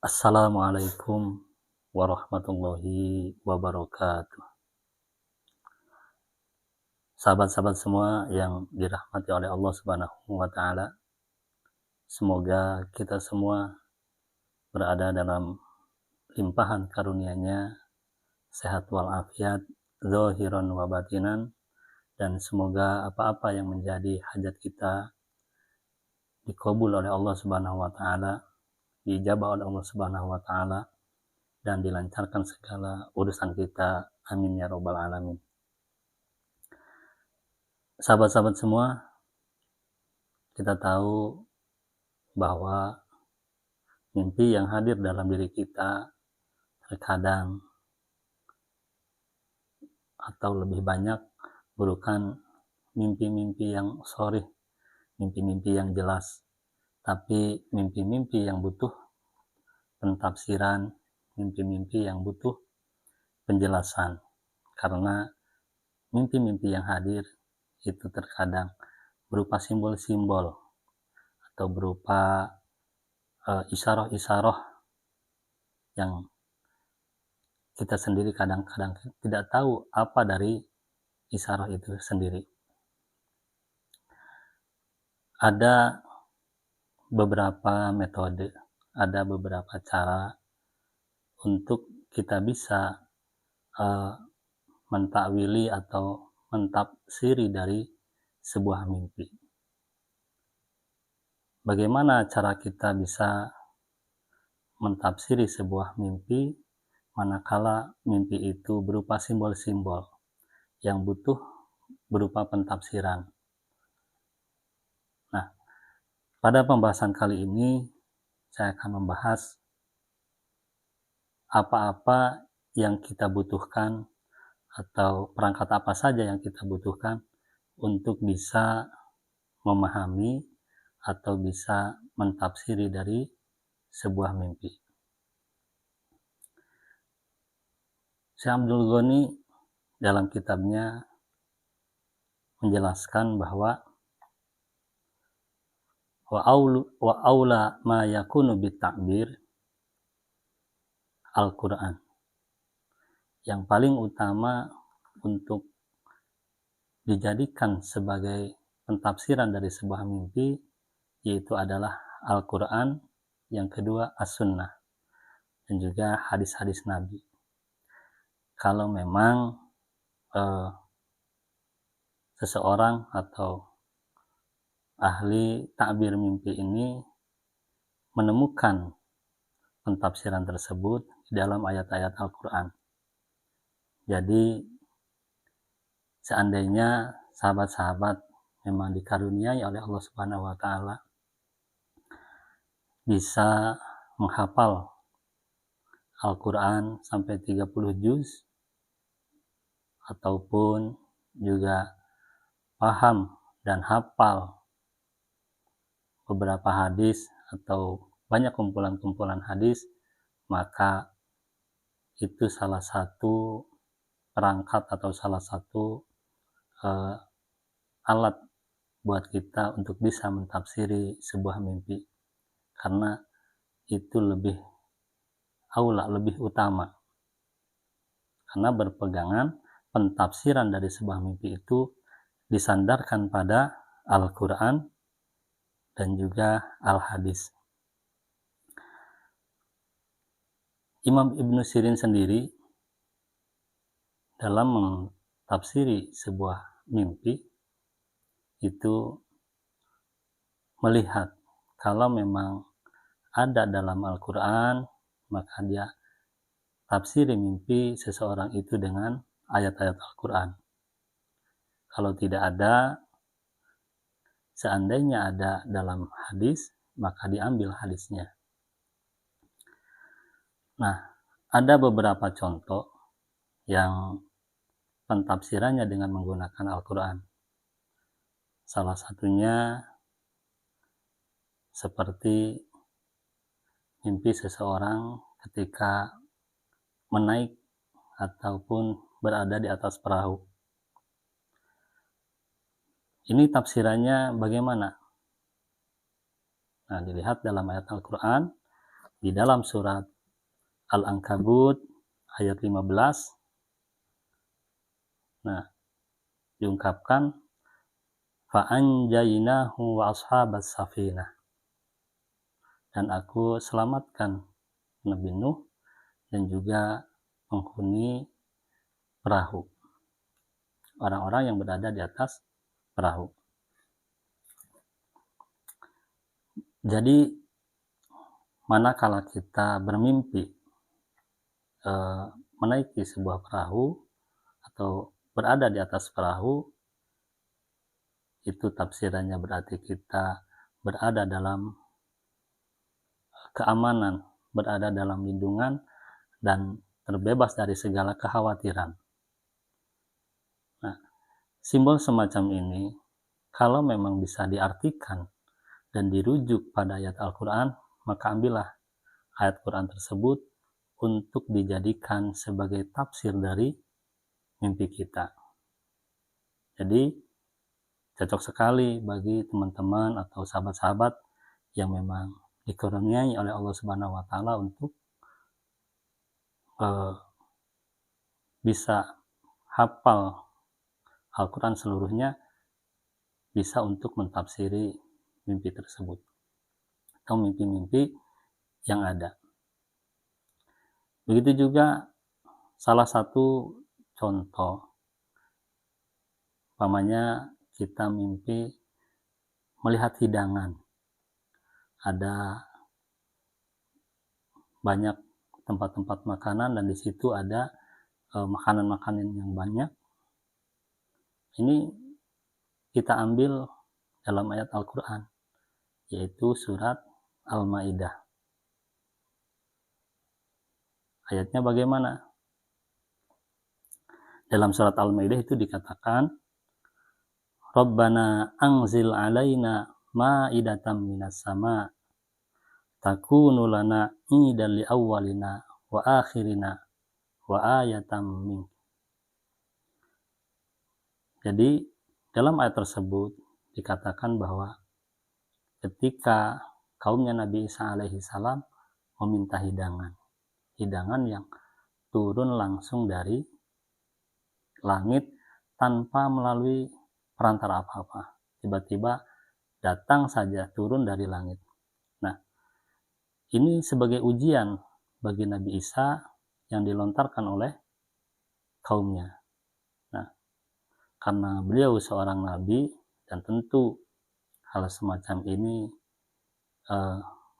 Assalamualaikum warahmatullahi wabarakatuh. Sahabat-sahabat semua yang dirahmati oleh Allah Subhanahu wa taala, semoga kita semua berada dalam limpahan karunia-Nya, sehat walafiat, zahiran wa batinan, dan semoga apa-apa yang menjadi hajat kita dikabul oleh Allah Subhanahu wa taala, diijabah oleh Allah Subhanahu wa taala, dan dilancarkan segala urusan kita. Amin ya rabbal alamin. Sahabat-sahabat semua, kita tahu bahwa mimpi yang hadir dalam diri kita terkadang atau lebih banyak bukan mimpi-mimpi yang sharih, mimpi-mimpi yang jelas, tapi mimpi-mimpi yang butuh pentafsiran, mimpi-mimpi yang butuh penjelasan. Karena mimpi-mimpi yang hadir itu terkadang berupa simbol-simbol atau berupa isyarah-isyarah yang kita sendiri kadang-kadang tidak tahu apa dari isyarah itu sendiri. Ada beberapa metode, ada beberapa cara untuk kita bisa mentakwili atau mentafsiri dari sebuah mimpi. Bagaimana cara kita bisa mentafsiri sebuah mimpi manakala mimpi itu berupa simbol-simbol yang butuh berupa pentafsiran. Nah, pada pembahasan kali ini saya akan membahas apa-apa yang kita butuhkan atau perangkat apa saja yang kita butuhkan untuk bisa memahami atau bisa mentafsiri dari sebuah mimpi. Syekh Abdul Ghani dalam kitabnya menjelaskan bahwa wa aula ma yakunu bitakbir Al-Quran. Yang paling utama untuk dijadikan sebagai pentafsiran dari sebuah mimpi yaitu adalah Al-Quran, yang kedua As-Sunnah, dan juga hadis-hadis Nabi. Kalau memang seseorang atau ahli takbir mimpi ini menemukan pentafsiran tersebut di dalam ayat-ayat Al-Quran. Jadi seandainya sahabat-sahabat memang dikaruniai oleh Allah Subhanahu wa taala bisa menghafal Al-Quran sampai 30 juz ataupun juga paham dan hafal beberapa hadis atau banyak kumpulan-kumpulan hadis, maka itu salah satu perangkat atau salah satu alat buat kita untuk bisa mentafsiri sebuah mimpi, karena itu lebih aula, lebih utama, karena berpegangan pentafsiran dari sebuah mimpi itu disandarkan pada Al-Quran dan juga Al-Hadis. Imam Ibn Sirin sendiri dalam mentafsiri sebuah mimpi itu melihat kalau memang ada dalam Al-Quran, maka dia tafsiri mimpi seseorang itu dengan ayat-ayat Al-Quran. Kalau tidak ada, seandainya ada dalam hadis, maka diambil hadisnya. Nah, ada beberapa contoh yang pentafsirannya dengan menggunakan Al-Quran. Salah satunya seperti mimpi seseorang ketika menaik ataupun berada di atas perahu. Ini tafsirannya bagaimana? Nah, dilihat dalam ayat Al-Quran di dalam surat Al-Ankabut ayat 15. Nah, diungkapkan fa'anjaynahu wa ashabas safinah, dan aku selamatkan Nabi Nuh dan juga penghuni perahu, orang-orang yang berada di atas perahu. Jadi manakala kita bermimpi menaiki sebuah perahu atau berada di atas perahu, itu tafsirannya berarti kita berada dalam keamanan, berada dalam lindungan, dan terbebas dari segala kekhawatiran. Nah, simbol semacam ini, kalau memang bisa diartikan dan dirujuk pada ayat Al-Quran, maka ambillah ayat Quran tersebut untuk dijadikan sebagai tafsir dari mimpi kita. Jadi, cocok sekali bagi teman-teman atau sahabat-sahabat yang memang dikaruniai oleh Allah Subhanahu wa Ta'ala untuk bisa hafal Al-Quran seluruhnya, bisa untuk mentafsiri mimpi tersebut atau mimpi-mimpi yang ada. Begitu juga salah satu contoh, umpamanya kita mimpi melihat hidangan, ada banyak tempat-tempat makanan dan di situ ada makanan-makanan yang banyak. Ini kita ambil dalam ayat Al-Quran, yaitu surat Al-Maidah. Ayatnya bagaimana? Dalam surat Al-Maidah itu dikatakan, Rabbana anzil alaina ma'idatan minas sama' takunu lana idan li awwalina wa akhirina wa ayatam mink. Jadi dalam ayat tersebut dikatakan bahwa ketika kaumnya Nabi Isa alaihi salam meminta hidangan yang turun langsung dari langit tanpa melalui perantara apa-apa, tiba-tiba datang saja turun dari langit. Nah, ini sebagai ujian bagi Nabi Isa yang dilontarkan oleh kaumnya. Nah, karena beliau seorang nabi dan tentu hal semacam ini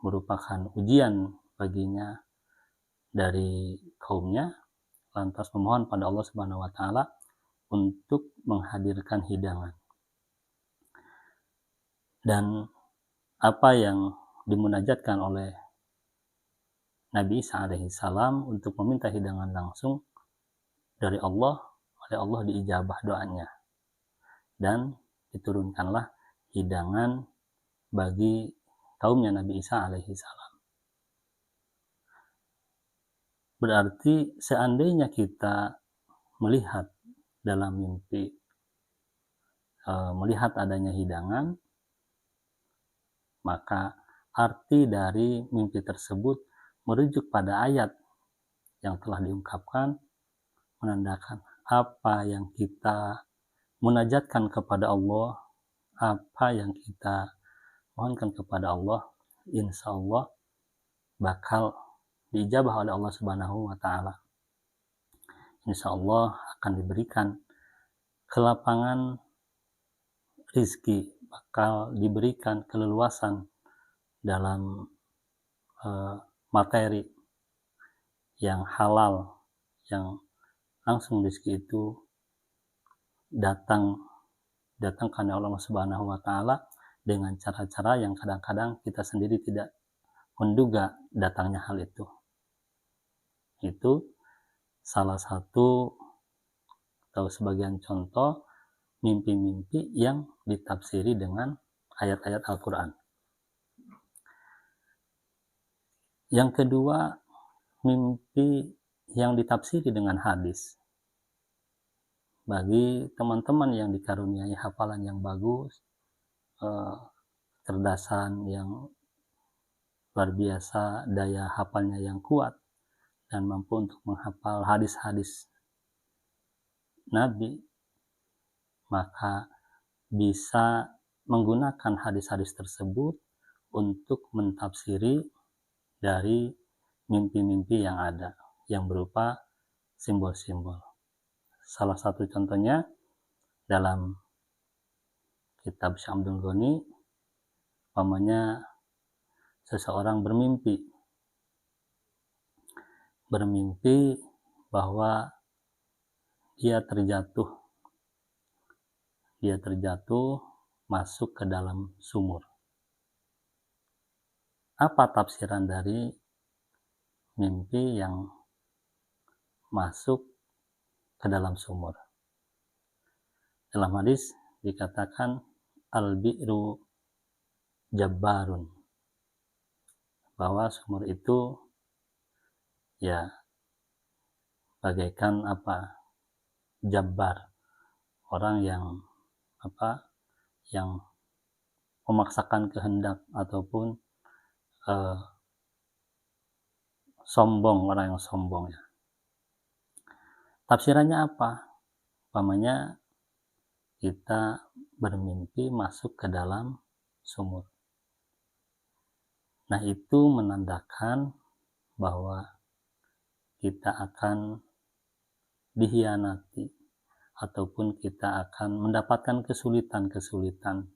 merupakan ujian baginya dari kaumnya, lantas memohon pada Allah Subhanahu wa Ta'ala untuk menghadirkan hidangan. Dan apa yang dimunajatkan oleh Nabi Isa alaihi salam untuk meminta hidangan langsung dari Allah, oleh Allah diijabah doanya dan diturunkanlah hidangan bagi kaumnya Nabi Isa alaihi salam. Berarti seandainya kita melihat dalam mimpi melihat adanya hidangan, maka arti dari mimpi tersebut merujuk pada ayat yang telah diungkapkan, menandakan apa yang kita munajatkan kepada Allah, apa yang kita mohonkan kepada Allah, insya Allah bakal diijabah oleh Allah Subhanahu wa Ta'ala. Insya Allah akan diberikan kelapangan rizki, bakal diberikan keleluasan dalam materi yang halal, yang langsung rizki itu datangkan oleh Allah Subhanahu wa Ta'ala dengan cara-cara yang kadang-kadang kita sendiri tidak menduga datangnya hal itu. Itu salah satu atau sebagian contoh mimpi-mimpi yang ditafsiri dengan ayat-ayat Al-Quran. Yang kedua, mimpi yang ditafsiri dengan hadis. Bagi teman-teman yang dikaruniai hafalan yang bagus, kecerdasan yang luar biasa daya hafalnya yang kuat dan mampu untuk menghafal hadis-hadis Nabi, maka bisa menggunakan hadis-hadis tersebut untuk mentafsiri dari mimpi-mimpi yang ada, yang berupa simbol-simbol. Salah satu contohnya dalam kitab Syamdul Ghani, umpamanya seseorang bermimpi bahwa dia terjatuh masuk ke dalam sumur. Apa tafsiran dari mimpi yang masuk ke dalam sumur? Dalam hadis dikatakan al-bi'ru jabbarun, bahwa sumur itu ya bagaikan jabbar, orang yang memaksakan kehendak ataupun sombong, orang yang sombong ya. Tafsirannya apa? Umpamanya kita bermimpi masuk ke dalam sumur. Nah, itu menandakan bahwa kita akan dikhianati ataupun kita akan mendapatkan kesulitan-kesulitan.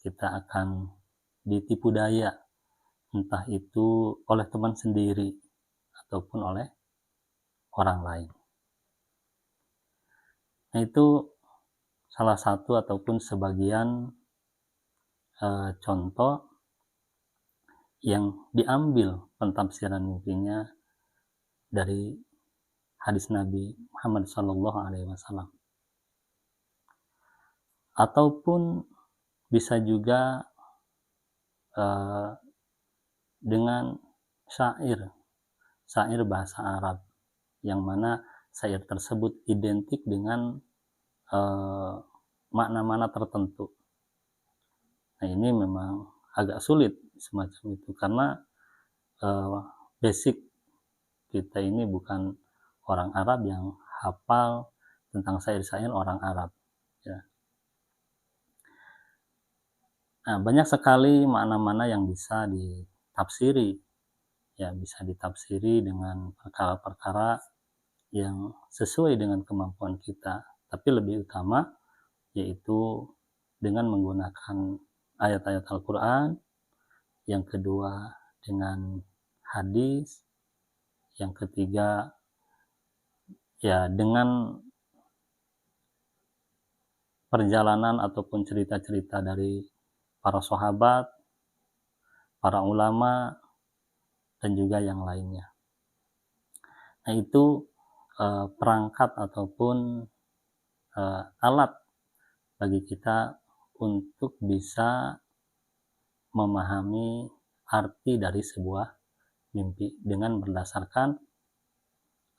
Kita akan ditipu daya, entah itu oleh teman sendiri ataupun oleh orang lain. Nah, itu salah satu ataupun sebagian contoh yang diambil pentafsiran mimpinya dari hadis Nabi Muhammad SAW. Ataupun bisa juga dengan syair bahasa Arab, yang mana syair tersebut identik dengan makna-makna tertentu. Nah, ini memang agak sulit semacam itu, karena basic kita ini bukan orang Arab yang hafal tentang syair-syair orang Arab ya. Nah, banyak sekali makna-makna yang bisa ditafsiri ya, bisa ditafsiri dengan perkara-perkara yang sesuai dengan kemampuan kita, tapi lebih utama yaitu dengan menggunakan ayat-ayat Al-Quran, yang kedua dengan hadis, yang ketiga ya dengan perjalanan ataupun cerita-cerita dari para sahabat, para ulama, dan juga yang lainnya. Nah, itu perangkat ataupun alat bagi kita untuk bisa memahami arti dari sebuah mimpi dengan berdasarkan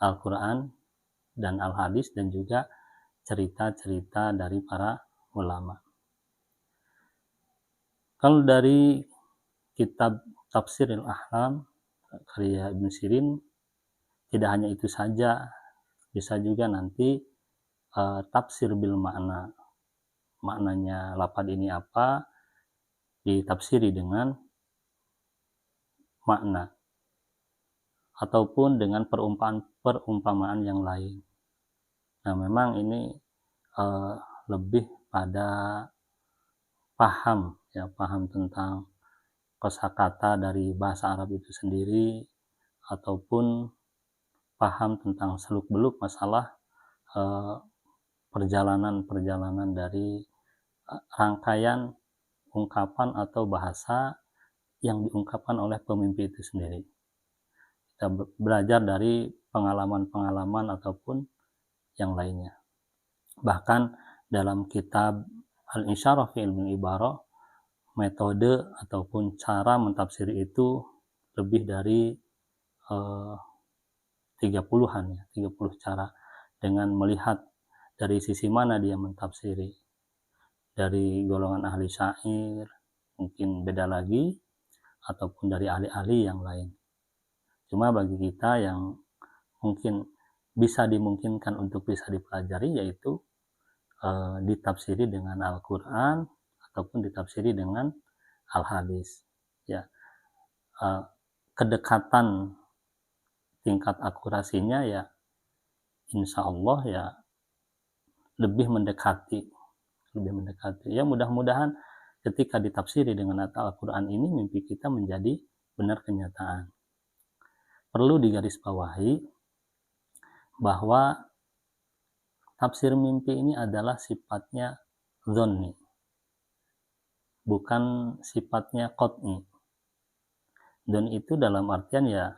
Al-Quran dan Al-Hadis dan juga cerita-cerita dari para ulama. Kalau dari kitab Tafsirul Ahlam karya Ibn Sirin, tidak hanya itu saja, bisa juga nanti tafsir bil makna, maknanya lafaz ini apa, ditafsiri dengan makna ataupun dengan perumpamaan yang lain. Nah, memang ini lebih pada paham tentang kosakata dari bahasa Arab itu sendiri, ataupun paham tentang seluk-beluk masalah perjalanan dari rangkaian ungkapan atau bahasa yang diungkapkan oleh pemimpi itu sendiri. Kita belajar dari pengalaman-pengalaman ataupun yang lainnya. Bahkan dalam kitab Al-Insyarah fi Ilmi Ibarah, metode ataupun cara mentafsiri itu lebih dari 30-an ya, 30 cara, dengan melihat dari sisi mana dia mentafsiri. Dari golongan ahli syair mungkin beda lagi, ataupun dari ahli-ahli yang lain. Cuma bagi kita yang mungkin bisa dimungkinkan untuk bisa dipelajari, yaitu ditafsiri dengan Al-Quran ataupun ditafsiri dengan Al-Hadis. Ya, kedekatan tingkat akurasinya ya insya Allah ya lebih mendekati. Ya mudah-mudahan ketika ditafsiri dengan Al-Quran ini, mimpi kita menjadi benar kenyataan. Perlu digarisbawahi bahwa tafsir mimpi ini adalah sifatnya dzonni, bukan sifatnya qot'i. Dan itu dalam artian ya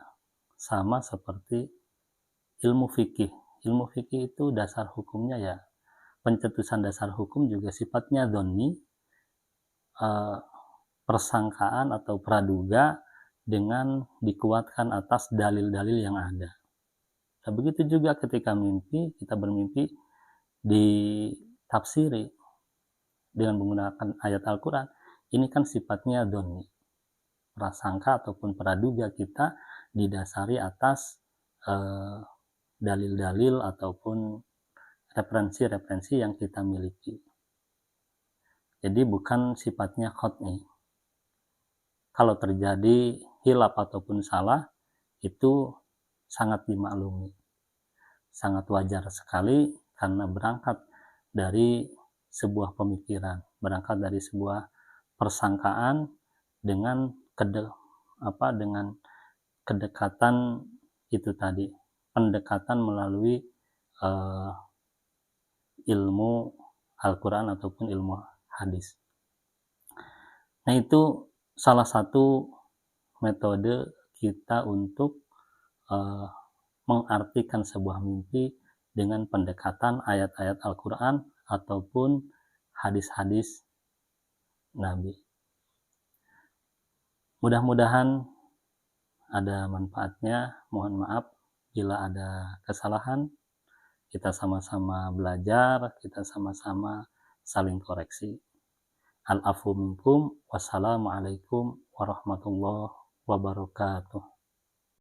sama seperti ilmu fikih. Ilmu fikih itu dasar hukumnya ya, pencetusan dasar hukum juga sifatnya dzonni, persangkaan atau praduga dengan dikuatkan atas dalil-dalil yang ada. Nah, begitu juga ketika mimpi, kita bermimpi ditafsiri dengan menggunakan ayat Al-Quran, ini kan sifatnya dzonni, prasangka ataupun praduga kita didasari atas dalil-dalil ataupun referensi-referensi yang kita miliki. Jadi bukan sifatnya qot'i. Kalau terjadi hilaf ataupun salah, itu sangat dimaklumi. Sangat wajar sekali karena berangkat dari sebuah pemikiran, berangkat dari sebuah persangkaan dengan dengan kedekatan itu tadi, pendekatan melalui ilmu Al-Quran ataupun ilmu hadis. Nah, itu salah satu metode kita untuk mengartikan sebuah mimpi dengan pendekatan ayat-ayat Al-Quran ataupun hadis-hadis Nabi. Mudah-mudahan ada manfaatnya. Mohon maaf bila ada kesalahan. Kita sama-sama belajar, kita sama-sama saling koreksi. Al-afu minkum. Wassalamualaikum warahmatullahi wabarakatuh.